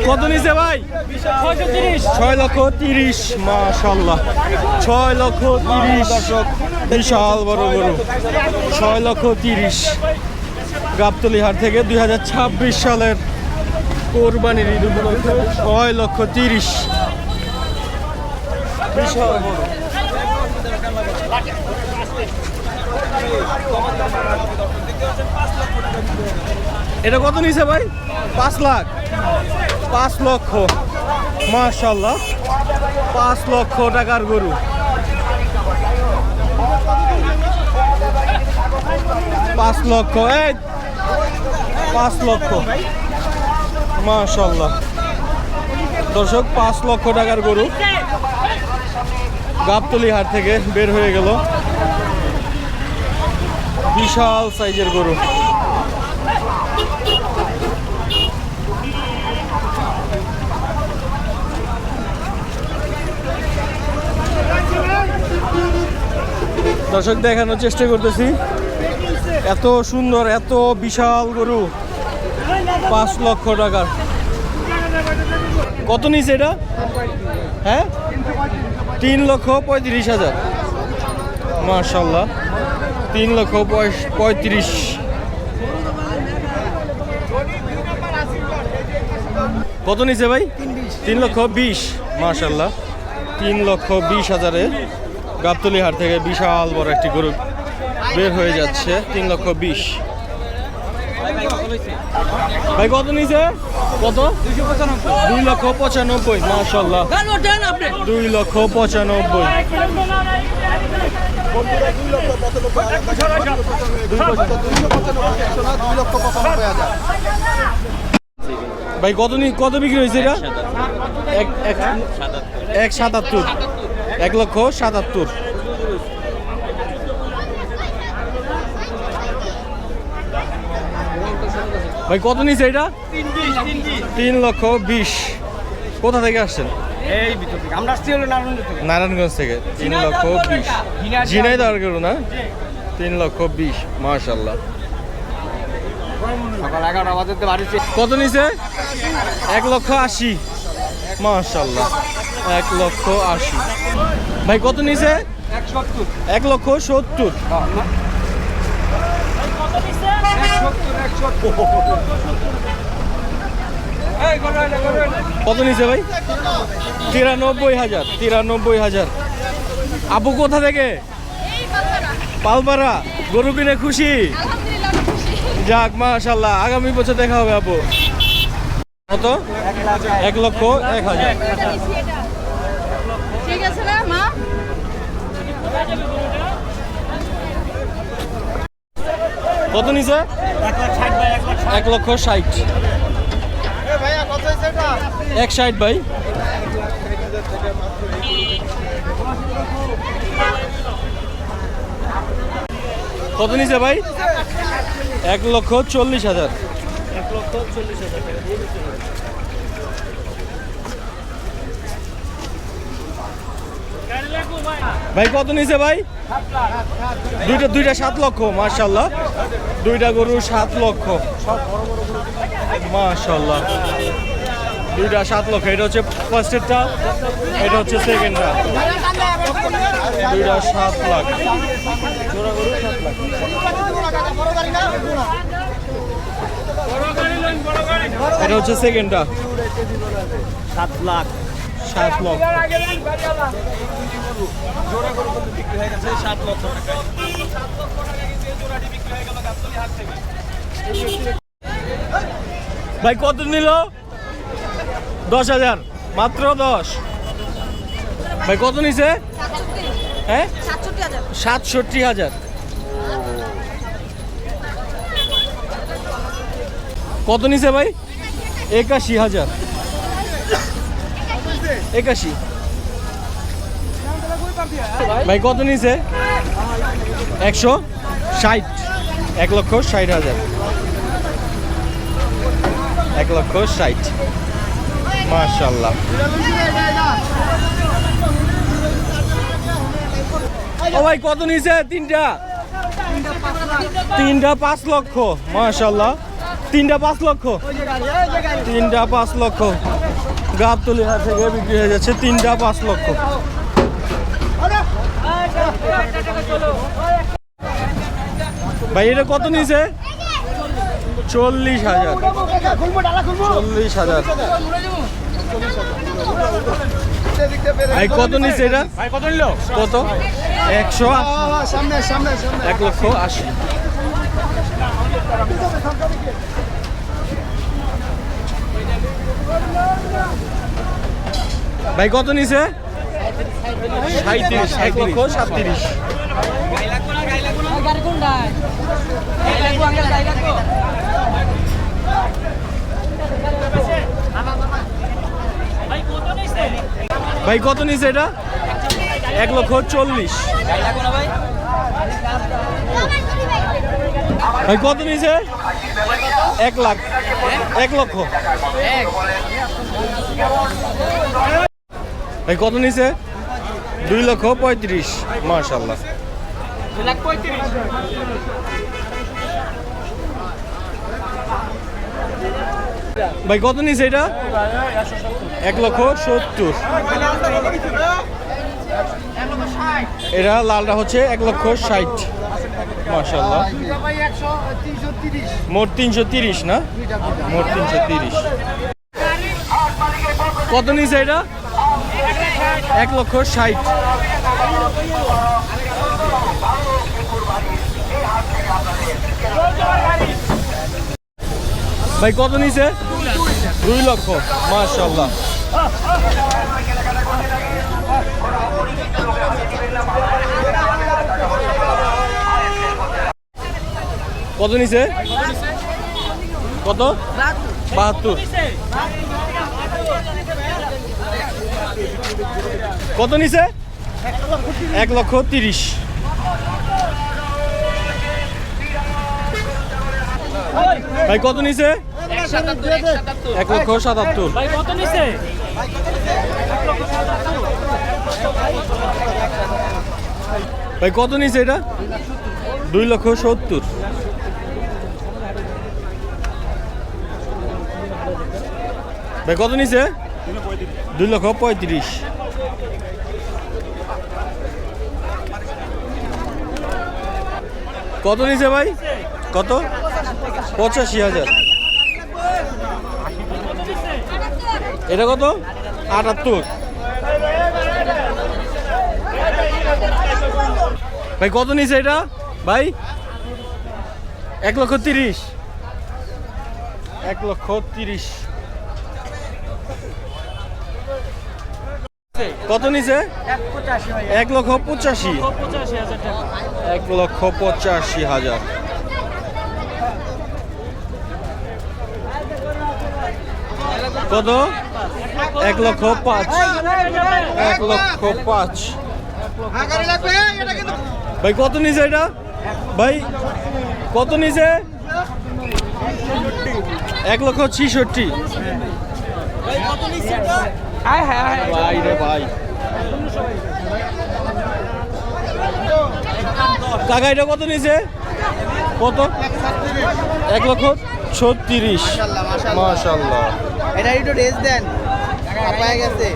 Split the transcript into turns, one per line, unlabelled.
কত নিছে ভাই? 6,30,000। মাশাআল্লাহ 6,30,000 দর্শক, বিশাল বড় গরু। 6,30,000 গাবতলী হাট থেকে 2026 সালের কোরবানির ঈদ উপলক্ষে 6,30,000 বিশাল বড়। এটা কত নিছে ভাই? 5 লাখ। 5 লক্ষ। মাশাআল্লাহ 5 লক্ষ টাকার গরু। 5 লক্ষ। এই 5 লক্ষ। মাশাআল্লাহ দর্শক, 5 লক্ষ টাকার গরু গাবতলী হাট থেকে বের হয়ে গেল। বিশাল সাইজের গরু। দর্শক দেখানোর চেষ্টা করতেছি, এত সুন্দর এত বিশাল গরু 5 লক্ষ টাকার। কত নিছে এটা? হ্যাঁ 3,35,000। মাশাআল্লাহ 3,35,000। কত নিছে ভাই? 3,20,000। মাশাআল্লাহ 3,20,000-এ গাবতলী হাট থেকে বিশাল বড় একটি গরু বের হয়ে যাচ্ছে। 3,20,000। ভাই কত নিছে? কত? 2,95,000। মাশাআল্লাহ 2,95,000। ভাই কত বিক্রি হয়েছে এটা? 1,77,000। 1,77,000। ভাই কত নিছে এটা? 3,20,000। কোথা থেকে আসছেন?
এই ভিতর থেকে আমরা আসছি হলো
নারায়ণগঞ্জ থেকে। 3,20,000 ঝিনাইদহ গরু না? 3,20,000। মাশাআল্লাহ
সকাল 11টা বাজতে বাড়িতে।
কত নিছে? 1,80,000। মাশাআল্লাহ 1,80,000। ভাই কত নিছে?
170।
1,70,000। কত নিছে ভাই? 93,000। 93,000। আপু কোথা থেকে? পালপাড়া। গরু কিনে খুশি? যাক মাশাআল্লাহ, আগামী বছর দেখা হবে আপু। কত? 1,01,000।
ঠিক আছে না মা?
কত নিছে? 1,60,000। 1,60,000 ভাই। কত নিছে ভাই? 1,40,000। 1,40,000। ভাই কত নিছে ভাই? দুইটা 7 লক্ষ। মাশাআল্লাহ দুইটা গরু 7 লক্ষ। মাশাআল্লাহ দুইটা 7 লক্ষ। এটা হচ্ছে ফার্স্টেরটা, এটা হচ্ছে সেকেন্ডটা। দুইটা 7 লাখ। জোড়া গরু 7 লাখ। এটা হচ্ছে সেকেন্ডটা।
7 লাখ।
7 লক্ষ।
জোড়া গরু কত বিক্রি হয়ে গেছে? 7 লক্ষ টাকা।
ভাই কত নিল? 10,000। মাত্র 10। ভাই কত নিছে? হ্যাঁ 67,000। কত নিছে ভাই? 81,000। 81। ভাই কত নিছে? 160। 1,60,000। 1,60,000। মাশাআল্লাহ। ও ভাই কত নিছে? তিনটা 5 লক্ষ। মাশাআল্লাহ 3টা 5 লক্ষ। 3টা 5 লক্ষ। গাবতলী হাট থেকে বিক্রি হয়ে যাচ্ছে তিনটা 5 লক্ষ। ভাই এটা কত নিছে? 40,000। 40,000। ভাই কত নিছে এটা?
ভাই কত নিল?
কত? 100।
সামনে সামনে সামনে
1,80,000। ভাই কত নিছে? 37। 1,37,000। ভাই কত নিছে এটা? 1,40,000। ভাই কত নিছে? 1 লাখ। 1 লক্ষ। ভাই কত নিছে? 2,35,000। মাশাআল্লাহ। ভাই কত নিছে এটা? 1,70,000। এটা লালটা হচ্ছে 1,60,000। মাশাআল্লাহ। মোট 330 না? মোট 330। কত নিছে এটা? 1,60,000। ভাই কত নিছে? 2 লক্ষ। মাশাআল্লাহ। কত নিছে? কত? 72। কত নিছে? 1,30,000। ভাই কত নিছে? 1,77,000।
ভাই কত নিছে?
ভাই কত নিছে এটা? 2,70,000। ভাই কত নিছে? 2,35,000। কত নিছে ভাই? কত? 85,000। এটা কত? 78। ভাই কত নিছে এটা? ভাই 1,30,000। 1,30,000। কত নিছে? 1,85,000। 1,85,000। কত? 1,05,000। 1,05,000। ভাই কত নিছে এটা? ভাই কত নিছে? 1,66,000। ভাই রে ভাই। কাকা এটা কত নিছে? কত? 1,36,000। মাশাআল্লাহ।
এটা একটু রেস দেন, পায়ে গেছে।